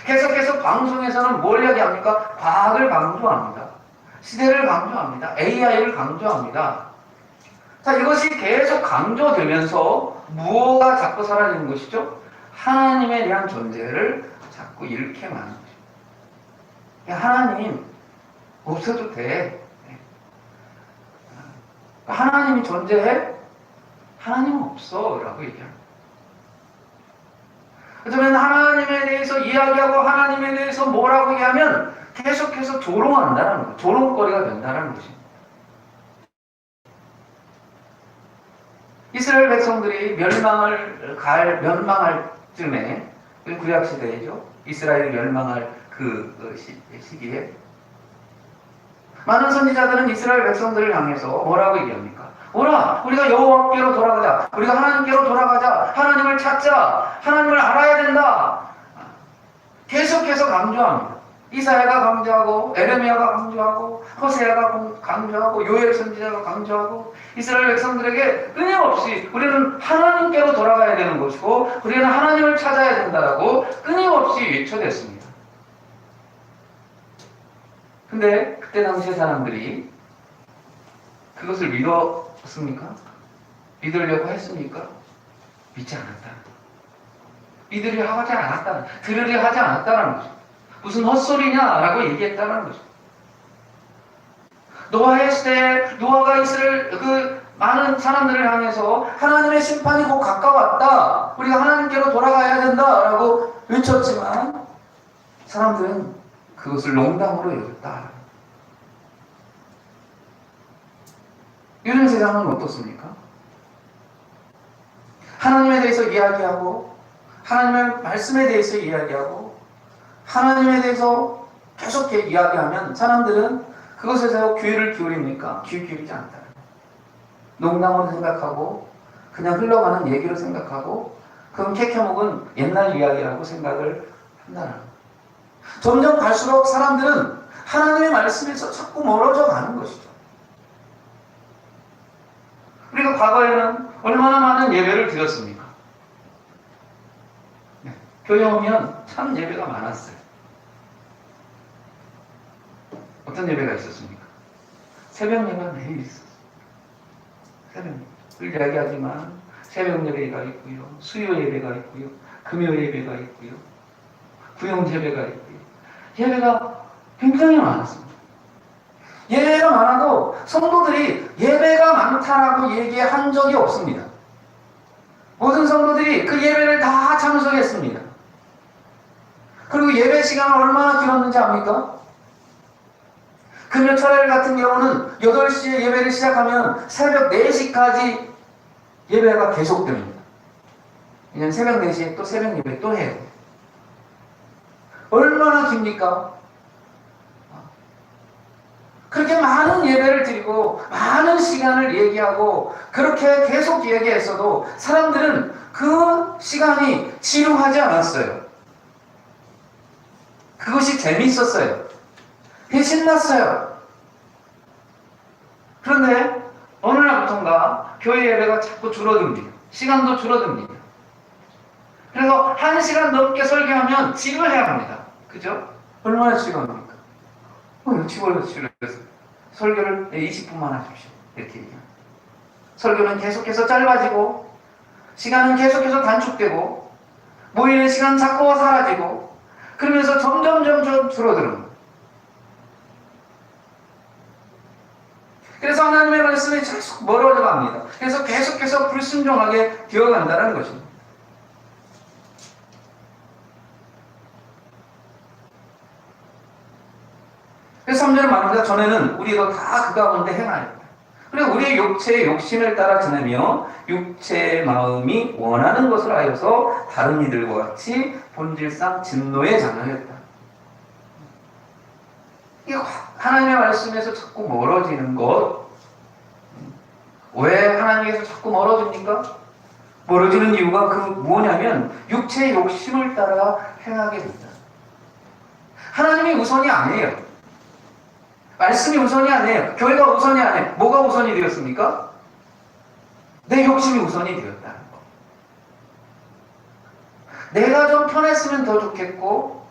계속해서 방송에서는 뭘 이야기합니까? 과학을 강조합니다. 시대를 강조합니다. AI를 강조합니다. 자, 이것이 계속 강조되면서 무엇가 자꾸 사라지는 것이죠? 하나님에 대한 존재를 자꾸 잃게 만드는 것입니다. 하나님 없어도 돼. 하나님이 존재해? 하나님은 없어 라고 얘기합니다. 그러면 하나님에 대해서 이야기하고 하나님에 대해서 뭐라고 얘기하면 계속해서 조롱한다는 거예요. 조롱거리가 된다는 것입니다. 이스라엘 백성들이 멸망할 쯤에, 구약 시대이죠. 이스라엘이 멸망할 그 시기에 많은 선지자들은 이스라엘 백성들을 향해서 뭐라고 얘기합니까? 오라, 우리가 여호와께로 돌아가자. 우리가 하나님께로 돌아가자. 하나님을 찾자. 하나님을 알아야 된다. 계속해서 강조합니다. 이사야가 강조하고, 에레미야가 강조하고, 호세아가 강조하고, 요엘 선지자가 강조하고, 이스라엘 백성들에게 끊임없이 우리는 하나님께로 돌아가야 되는 것이고, 우리는 하나님을 찾아야 된다라고 끊임없이 외쳐댔습니다. 근데 그때 당시의 사람들이 그것을 믿었습니까? 믿으려고 했습니까? 믿지 않았다. 믿으려 하지 않았다. 들으려 하지 않았다는 거죠. 무슨 헛소리냐라고 얘기했다는 거죠. 노아의 시대에 노아가 이스라엘 그 많은 사람들을 향해서 하나님의 심판이 곧 가까웠다. 우리가 하나님께로 돌아가야 된다라고 외쳤지만 사람들은 그것을 농담으로 여겼다. 요즘 세상은 어떻습니까? 하나님에 대해서 이야기하고 하나님의 말씀에 대해서 이야기하고 하나님에 대해서 계속 이야기하면 사람들은 그것에 대해서 귀를 기울입니까? 귀 기울이지 않다. 농담으로 생각하고 그냥 흘러가는 얘기로 생각하고 그건 캐캐묵은 옛날 이야기라고 생각을 한다는 거예요. 점점 갈수록 사람들은 하나님의 말씀에서 자꾸 멀어져 가는 것이죠. 우리가 과거에는 얼마나 많은 예배를 드렸습니까? 네, 교회 오면 참 예배가 많았어요. 어떤 예배가 있었습니까? 새벽 예배가 매일 있었어요. 새벽 예배. 늘 이야기하지만 새벽 예배가 있고요. 수요 예배가 있고요. 금요 예배가 있고요. 구영 예배가 있고요. 예배가 굉장히 많았습니다. 예배가 많아도 성도들이 예배가 많다라고 얘기한 적이 없습니다. 모든 성도들이 그 예배를 다 참석했습니다. 그리고 예배 시간은 얼마나 길었는지 압니까? 금요 철야일 같은 경우는 8시에 예배를 시작하면 새벽 4시까지 예배가 계속됩니다. 왜냐하면 새벽 4시에 또 새벽 예배 또 해요. 얼마나 깁니까? 그렇게 많은 예배를 드리고 많은 시간을 얘기하고 그렇게 계속 얘기했어도 사람들은 그 시간이 지루하지 않았어요. 그것이 재밌었어요. 그게 신났어요. 그런데 어느 날부턴가 교회 예배가 자꾸 줄어듭니다. 시간도 줄어듭니다. 그래서 1시간 넘게 설교하면 지루해야 합니다. 그죠? 얼마나 지루합니까? 지루해서 설교를 20분만 하십시오. 이렇게 얘기합니다. 설교는 계속해서 짧아지고 시간은 계속해서 단축되고 모이는 시간 자꾸 사라지고 그러면서 점점 줄어드는 거예요. 그래서 하나님의 말씀이 계속 멀어져 갑니다. 그래서 계속해서 불순종하게 되어간다는 것입니다. 그래서 3절은 말합니다. 전에는 우리가 다 그 가운데 행하였다. 그리고 우리의 육체의 욕심을 따라 지내며 육체의 마음이 원하는 것을 하여서 다른 이들과 같이 본질상 진노에 장하였다. 이게 하나님의 말씀에서 자꾸 멀어지는 것. 왜 하나님에서 자꾸 멀어집니까? 멀어지는 이유가 뭐냐면 육체의 욕심을 따라 행하게 된다. 하나님이 우선이 아니에요. 말씀이 우선이 아니에요. 교회가 우선이 아니에요. 뭐가 우선이 되었습니까? 내 욕심이 우선이 되었다는 거. 내가 좀 편했으면 더 좋겠고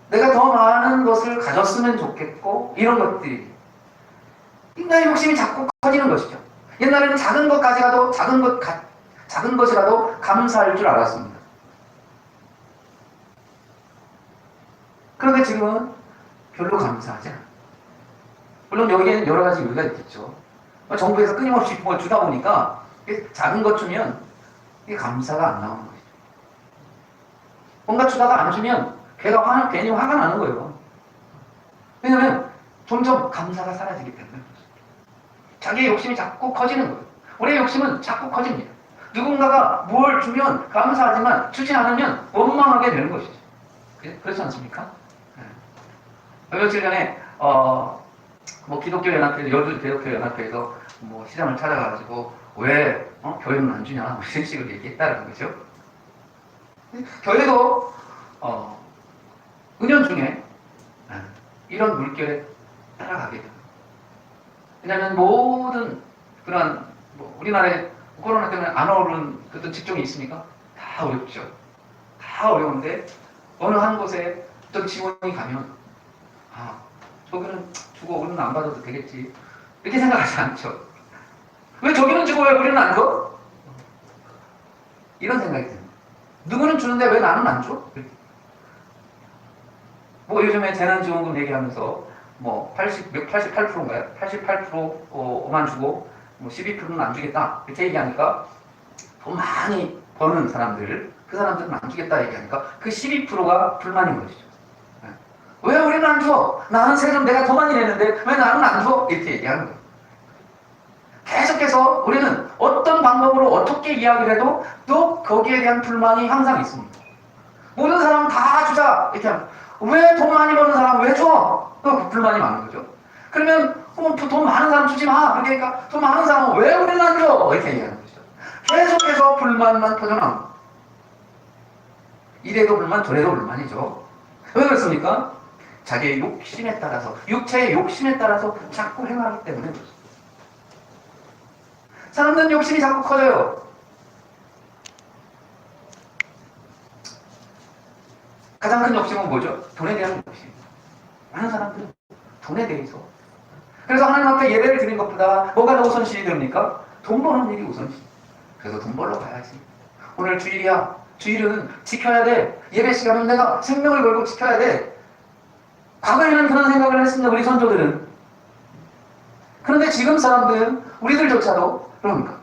내가 더 많은 것을 가졌으면 좋겠고 이런 것들이 인간의 욕심이 자꾸 커지는 것이죠. 옛날에는 작은 것 가져가도 작은 것이라도 감사할 줄 알았습니다. 그런데 지금은 별로 감사하지 않아요. 물론 여기에는 여러 가지 이유가 있겠죠. 정부에서 끊임없이 뭐 주다 보니까 작은 것 주면 이게 감사가 안 나오는 거죠. 뭔가 주다가 안 주면 괜히 화가 나는 거예요. 왜냐하면 점점 감사가 사라지기 때문에 자기의 욕심이 자꾸 커지는 거예요. 우리의 욕심은 자꾸 커집니다. 누군가가 뭘 주면 감사하지만 주지 않으면 원망하게 되는 것이죠. 그렇지 않습니까? 네. 며칠 전에 기독교 연합회, 여주 기독교 연합회에서 시장을 찾아가지고 왜 교회는 안 주냐 이런 식으로 얘기했다는 거죠. 교회도 은연 중에 이런 물결에 따라가게 됩니다. 왜냐하면 모든 그런 우리나라에 코로나 때문에 안 오른 어떤 직종이 있습니까? 다 어렵죠. 다 어려운데 어느 한 곳에 어떤 직원이 가면 저기는 주고 우리는 안 받아도 되겠지 이렇게 생각하지 않죠. 왜 저기는 주고 왜 우리는 안 줘? 이런 생각이 듭니다. 누구는 주는데 왜 나는 안 줘? 요즘에 재난지원금 얘기하면서 88%인가요? 88%만 주고 12%는 안 주겠다 이렇게 얘기하니까 돈 많이 버는 사람들 그 사람들은 안 주겠다 얘기하니까 그 12%가 불만인 것이죠. 왜 우리는 안 줘? 나는 세금 내가 더 많이 내는데 왜 나는 안 줘? 이렇게 얘기하는 거예요. 계속해서 우리는 어떤 방법으로 어떻게 이야기를 해도 또 거기에 대한 불만이 항상 있습니다. 모든 사람 다 주자 이렇게 하면 왜 돈 많이 버는 사람 왜 줘? 또 불만이 많은 거죠. 그러면 돈 많은 사람 주지 마. 그러니까 돈 많은 사람은 왜 우리는 안 줘? 이렇게 얘기하는 거죠. 계속해서 불만만 터져나옵니다. 이래도 불만 저래도 불만이죠. 왜 그렇습니까? 자기의 욕심에 따라서, 육체의 욕심에 따라서 자꾸 행하기 때문에 그렇습니다. 사람들은 욕심이 자꾸 커져요. 가장 큰 욕심은 뭐죠? 돈에 대한 욕심. 많은 사람들은 돈에 대해서. 그래서 하나님 앞에 예배를 드리는 것보다 뭐가 더 우선시이 됩니까? 돈 버는 일이 우선시. 그래서 돈 벌러 가야지. 오늘 주일이야. 주일은 지켜야 돼. 예배 시간은 내가 생명을 걸고 지켜야 돼. 과거에는 그런 생각을 했습니다. 우리 선조들은. 그런데 지금 사람들은 우리들조차도 그럽니까?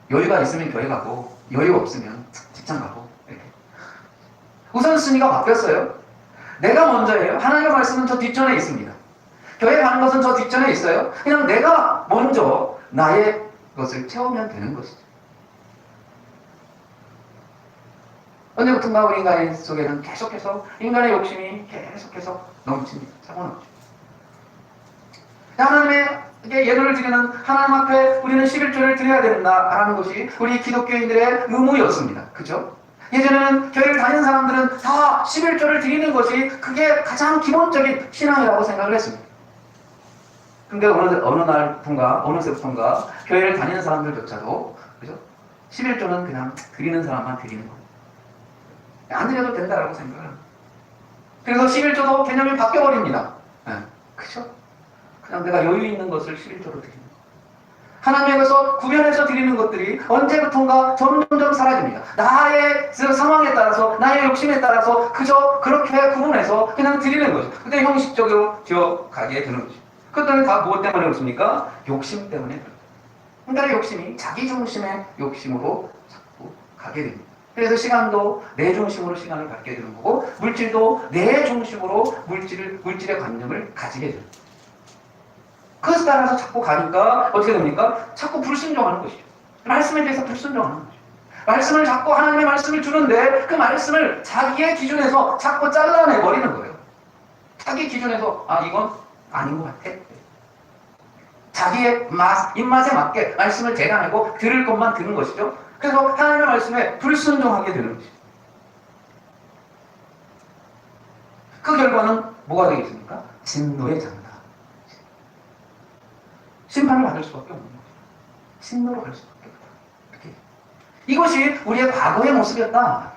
여유가 있으면 교회 가고 여유 없으면 직장 가고 이렇게. 우선순위가 바뀌었어요. 내가 먼저예요. 하나님의 말씀은 저 뒷전에 있습니다. 교회 가는 것은 저 뒷전에 있어요. 그냥 내가 먼저 나의 것을 채우면 되는 것이죠. 언제부턴가 우리 인간의 속에는 계속해서 인간의 욕심이 계속해서 넘칩니다. 차고 넘칩니다. 하나님의 예물을 드리는 하나님 앞에 우리는 11조를 드려야 된다라는 것이 우리 기독교인들의 의무였습니다. 그죠? 예전에는 교회를 다니는 사람들은 다 11조를 드리는 것이 그게 가장 기본적인 신앙이라고 생각을 했습니다. 근데 어느 날부터인가, 어느새부터인가 교회를 다니는 사람들조차도 그죠? 11조는 그냥 드리는 사람만 드리는 겁니다. 안 드려도 된다라고 생각을 합니다. 그래서 11조도 개념이 바뀌어버립니다. 네. 그죠? 그냥 내가 여유 있는 것을 11조로 드리는 거. 하나님께서 구별해서 드리는 것들이 언제부턴가 점점 사라집니다. 나의 상황에 따라서, 나의 욕심에 따라서 그저 그렇게 구분해서 그냥 드리는 거죠. 근데 형식적으로 되어가게 되는 거죠. 그것들은 다 무엇 때문에 그렇습니까? 욕심 때문에 그렇습니다. 인간의 욕심이 자기 중심의 욕심으로 자꾸 가게 됩니다. 그래서 시간도 내 중심으로 시간을 갖게 되는 거고, 물질도 내 중심으로 물질의 관념을 가지게 됩니다. 그것에 따라서 자꾸 가니까 어떻게 됩니까? 자꾸 불순종하는 것이죠. 말씀에 대해서 불순종하는 거죠. 말씀을 자꾸 하나님의 말씀을 주는데 그 말씀을 자기의 기준에서 자꾸 잘라내버리는 거예요. 자기 기준에서 이건 아닌 것 같아. 자기의 입맛에 맞게 말씀을 대가내고 들을 것만 듣는 것이죠. 그래서 하나님의 말씀에 불순종하게 되는 것이죠. 그 결과는 뭐가 되겠습니까? 진노의 장다. 심판을 받을 수밖에 없는 거죠. 진노로 갈 수밖에 없다. 이렇게. 이것이 우리의 과거의 모습이었다.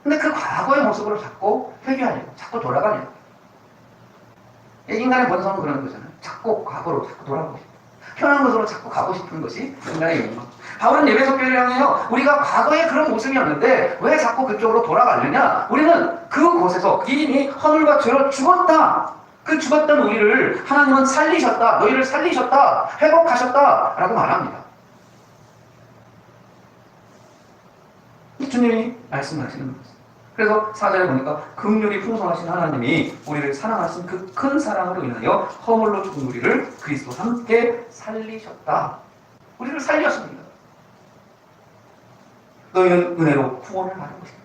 근데 그 과거의 모습으로 자꾸 회귀하려고, 자꾸 돌아가려고. 인간의 본성은 그런 거잖아요. 자꾸 과거로 자꾸 돌아가고 싶다. 편한 것으로 자꾸 가고 싶은 것이 인간의 욕망. 바울은 예배소 교회를 향해요. 우리가 과거에 그런 모습이었는데 왜 자꾸 그쪽으로 돌아가려냐? 우리는 그곳에서 이미 허물과 죄로 죽었다. 그 죽었던 우리를 하나님은 살리셨다. 너희를 살리셨다. 회복하셨다. 라고 말합니다. 주님이 말씀하시는 것입니다. 그래서 4절에 보니까 긍휼이 풍성하신 하나님이 우리를 사랑하신 그 큰 사랑으로 인하여 허물로 죽은 우리를 그리스도와 함께 살리셨다. 우리를 살렸습니다. 너희는 은혜로 구원을 받은 것입니다.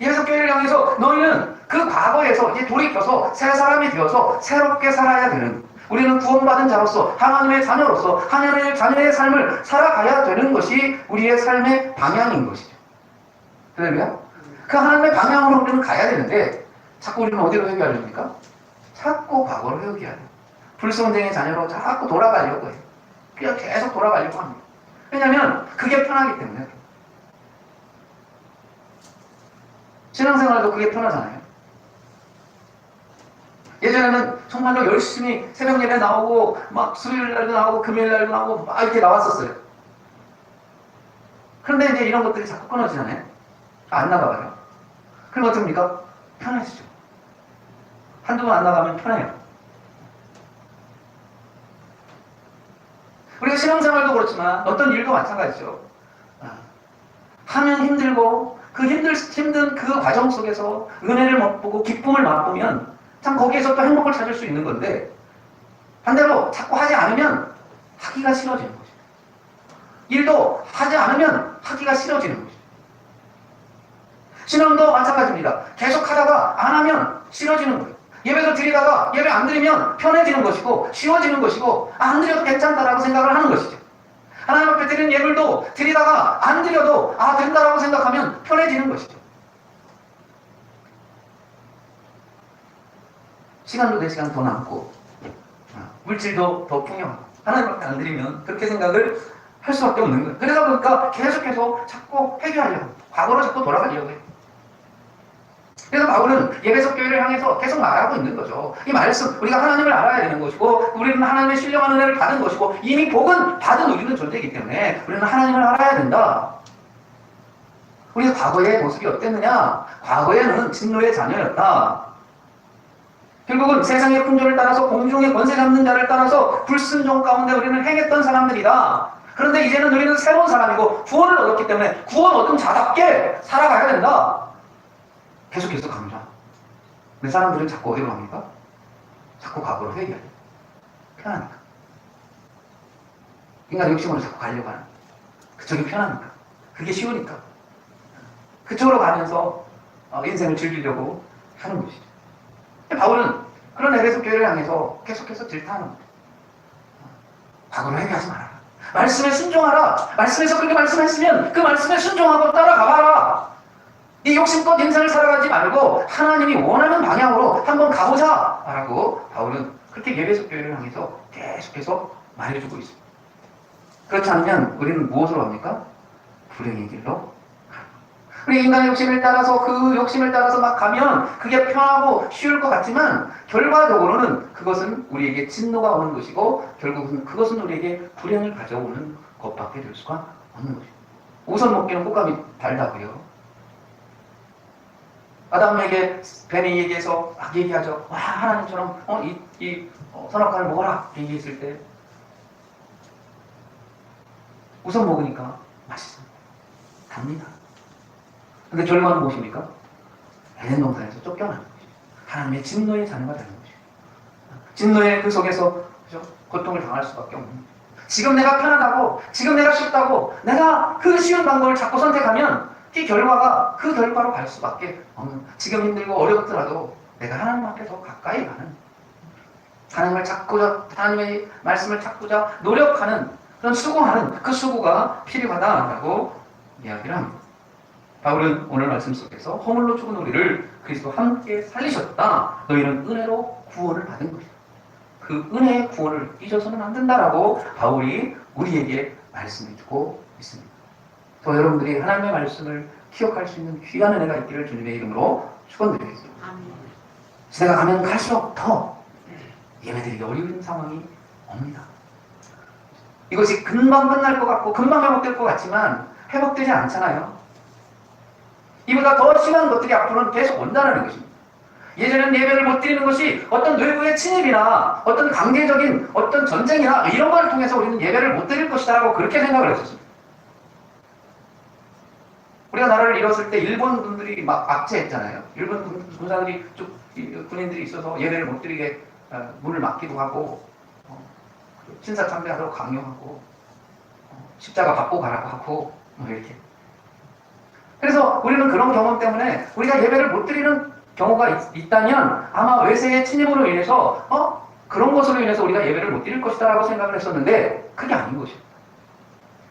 예수 교회를 향해서 너희는 그 과거에서 이제 돌이켜서 새 사람이 되어서 새롭게 살아야 되는, 우리는 구원받은 자로서 하나님의 자녀로서 하나님의 자녀의 삶을 살아가야 되는 것이 우리의 삶의 방향인 것이죠. 그러면 그 하나님의 방향으로 우리는 가야 되는데 자꾸 우리는 어디로 회귀하려니까? 자꾸 과거로 회귀하려고, 불순종의 자녀로 자꾸 돌아가려고 해요. 그냥 계속 돌아가려고 합니다. 왜냐하면 그게 편하기 때문에. 신앙생활도 그게 편하잖아요. 예전에는 정말로 열심히 새벽 예배 나오고 막 수요일날도 나오고 금요일날도 나오고 막 이렇게 나왔었어요. 그런데 이제 이런 것들이 자꾸 끊어지잖아요. 안 나가봐요. 그럼 어떻습니까? 편해지죠. 한두 번 안 나가면 편해요. 우리가 신앙생활도 그렇지만 어떤 일도 마찬가지죠. 하면 힘들고 그 힘든 그 과정 속에서 은혜를 맛보고 기쁨을 맛보면 참 거기에서 또 행복을 찾을 수 있는 건데, 반대로 자꾸 하지 않으면 하기가 싫어지는 거죠. 일도 하지 않으면 하기가 싫어지는 거죠. 신앙도 마찬가지입니다. 계속 하다가 안 하면 싫어지는 거예요. 예배도 드리다가 예배 안 드리면 편해지는 것이고 쉬워지는 것이고 안 드려도 괜찮다라고 생각을 하는 것이죠. 하나님 앞에 드리는 예물도 드리다가 안 드려도 된다라고 생각하면 편해지는 것이죠. 시간도 내 시간 더 남고 물질도 더 풍요하고 하나님 앞에 안 드리면 그렇게 생각을 할 수밖에 없는 거예요. 그러다 보니까 계속해서 자꾸 회개하려고 과거로 자꾸 돌아가려고 해요. 그래서 바울은 예배석 교회를 향해서 계속 말하고 있는 거죠. 이 말씀, 우리가 하나님을 알아야 되는 것이고 우리는 하나님의 신령한 은혜를 받은 것이고 이미 복은 받은 우리는 존재이기 때문에 우리는 하나님을 알아야 된다. 우리가 과거의 모습이 어땠느냐? 과거에는 진노의 자녀였다. 결국은 세상의 풍조를 따라서 공중의 권세 잡는 자를 따라서 불순종 가운데 우리는 행했던 사람들이다. 그런데 이제는 우리는 새로운 사람이고 구원을 얻었기 때문에 구원 얻은 자답게 살아가야 된다. 계속해서 강조. 근데 사람들은 자꾸 어디로 갑니까? 자꾸 과거로 회귀해요. 편하니까. 인간의 욕심으로 자꾸 가려고 하는. 그쪽이 편하니까. 그게 쉬우니까. 그쪽으로 가면서 인생을 즐기려고 하는 것이죠. 바울은 그런 에베소 교회를 향해서 계속해서 질타하는 거예요. 과거로 회개하지 말아라. 말씀에 순종하라. 말씀에서 그렇게 말씀했으면 그 말씀에 순종하고 따라가봐라. 이 욕심껏 인생을 살아가지 말고 하나님이 원하는 방향으로 한번 가보자 라고 바울은 그렇게 에베소 교회를 향해서 계속해서 말해주고 있습니다. 그렇지 않으면 우리는 무엇으로 합니까? 불행의 길로. 우리 인간의 욕심을 따라서 그 욕심을 따라서 막 가면 그게 편하고 쉬울 것 같지만 결과적으로는 그것은 우리에게 진노가 오는 것이고 결국은 그것은 우리에게 불행을 가져오는 것밖에 될 수가 없는 것이죠. 우선 먹기는 꽃감이 달다고요. 아담에게 뱀이 얘기해서 막 얘기하죠. 와, 하나님처럼 선악과를 먹어라 얘기했을 때 우선 먹으니까 맛있습니다. 답니다. 근데 결과는 무엇입니까? 에덴 동산에서 쫓겨나는 것이죠. 하나님의 진노의 자녀가 되는 것이죠. 진노의 그 속에서 고통을 당할 수밖에 없는 거죠. 지금 내가 편하다고, 지금 내가 쉽다고, 내가 그 쉬운 방법을 자꾸 선택하면 이 결과가 그 결과로 갈 수밖에 없는. 지금 힘들고 어렵더라도 내가 하나님 앞에 더 가까이 가는, 하나님을 찾고자, 하나님의 말씀을 찾고자 노력하는 그런 수고하는 그 수고가 필요하다라고 이야기를 합니다. 바울은 오늘 말씀 속에서 허물로 죽은 우리를 그리스도와 함께 살리셨다. 너희는 은혜로 구원을 받은 것이다. 그 은혜의 구원을 잊어서는 안 된다라고 바울이 우리에게 말씀을 주고 있습니다. 또 여러분들이 하나님의 말씀을 기억할 수 있는 귀한 은혜가 있기를 주님의 이름으로 축원드리겠습니다. 시대가 가면 갈수록 더 예배드리기 어려운 상황이 옵니다. 이것이 금방 끝날 것 같고 금방 회복될 것 같지만 회복되지 않잖아요. 이보다 더 심한 것들이 앞으로는 계속 온다는 것입니다. 예전에는 예배를 못 드리는 것이 어떤 외부의 침입이나 어떤 강제적인 어떤 전쟁이나 이런 걸 통해서 우리는 예배를 못 드릴 것이다라고 그렇게 생각을 했었습니다. 우리가 나라를 잃었을 때 일본 분들이 막 압제했잖아요. 일본 군사들이 군인들이 있어서 예배를 못 드리게 문을 막기도 하고 신사참배하도록 강요하고 십자가 받고 가라고 하고 이렇게. 그래서 우리는 그런 경험 때문에 우리가 예배를 못 드리는 경우가 있다면 아마 외세의 침입으로 인해서 그런 것으로 인해서 우리가 예배를 못 드릴 것이다 라고 생각을 했었는데 그게 아닌 것이에요.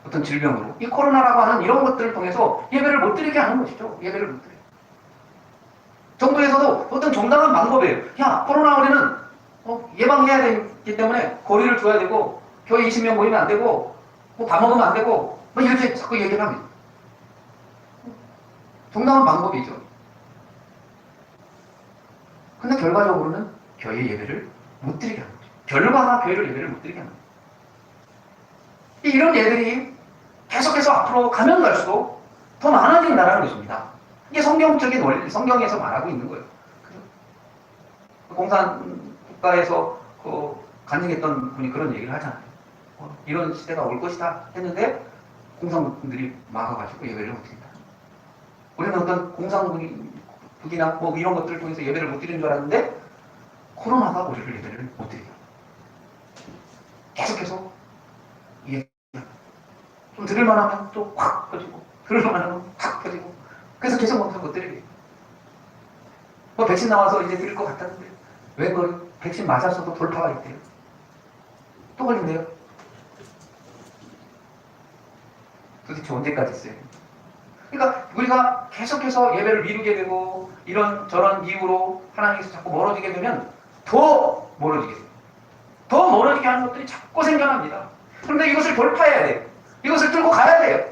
어떤 질병으로 이 코로나라고 하는 이런 것들을 통해서 예배를 못 드리게 하는 것이죠. 예배를 못 드려요. 정부에서도 어떤 정당한 방법이에요. 야, 코로나 우리는 예방해야 되기 때문에 거리를 둬야 되고 교회 20명 모이면 안 되고 다 먹으면 안 되고 이렇게 자꾸 얘기를 합니다. 정당한 방법이죠. 근데 결과적으로는 교회 예배를 못 드리게 하는 거죠. 결과가 교회를 예배를 못 드리게 하는 거죠. 이런 예들이 계속해서 앞으로 가면 갈수록 더 많아진다는 것입니다. 이게 성경적인 원리, 성경에서 말하고 있는 거예요. 공산국가에서 간증했던 분이 그런 얘기를 하잖아요. 이런 시대가 올 것이다 했는데 공산국들이 막아가지고 예배를 못 드린다. 우리는 어떤 공산국이나 이런 것들을 통해서 예배를 못 드리는 줄 알았는데 코로나가 우리를 예배를 못 드리게 합니다. 계속해서 좀 들을만 하면 또 확 퍼지고 들을만 하면 확 퍼지고 그래서 계속 못 드리게. 백신 나와서 이제 드릴 것 같았는데 왜 백신 맞았어도 돌파가 있대요? 또 걸린대요? 도대체 언제까지 있어요? 그러니까 우리가 계속해서 예배를 미루게 되고 이런 저런 이유로 하나님께서 자꾸 멀어지게 되면 더 멀어지게 돼요. 더 멀어지게 하는 것들이 자꾸 생겨납니다. 그런데 이것을 돌파해야 돼요. 이것을 뚫고 가야 돼요.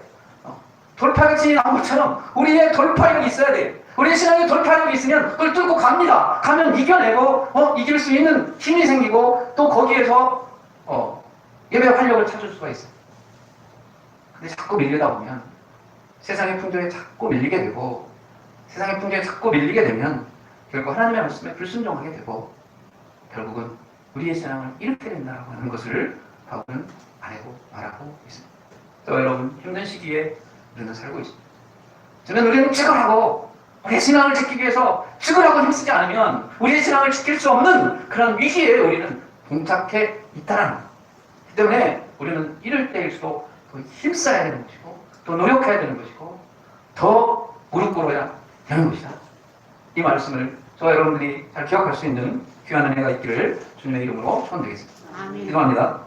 돌파 백신이 나온 것처럼 우리의 돌파력이 있어야 돼요. 우리의 신앙의 돌파력이 있으면 그걸 뚫고 갑니다. 가면 이겨내고 이길 수 있는 힘이 생기고 또 거기에서 예배 활력을 찾을 수가 있어요. 근데 자꾸 밀리다 보면 세상의 풍조에 자꾸 밀리게 되고 세상의 풍조에 자꾸 밀리게 되면 결국 하나님의 말씀에 불순종하게 되고 결국은 우리의 신앙을 잃게 된다고 하는 것을 바울은 말하고 있습니다. 여러분 힘든 시기에 우리는 살고 있습니다. 저는 우리는 죽으라고 우리의 신앙을 지키기 위해서 죽으라고 힘쓰지 않으면 우리의 신앙을 지킬 수 없는 그런 위기에 우리는 봉착해 있다는 거예요. 그 때문에 우리는 이럴 때일수록 더 힘써야 되는 것이고 더 노력해야 되는 것이고 더 무릎 꿇어야 되는 것이다. 이 말씀을 저와 여러분들이 잘 기억할 수 있는 귀한 은혜가 있기를 주님의 이름으로 축원드리겠습니다. 아멘. 기도합니다.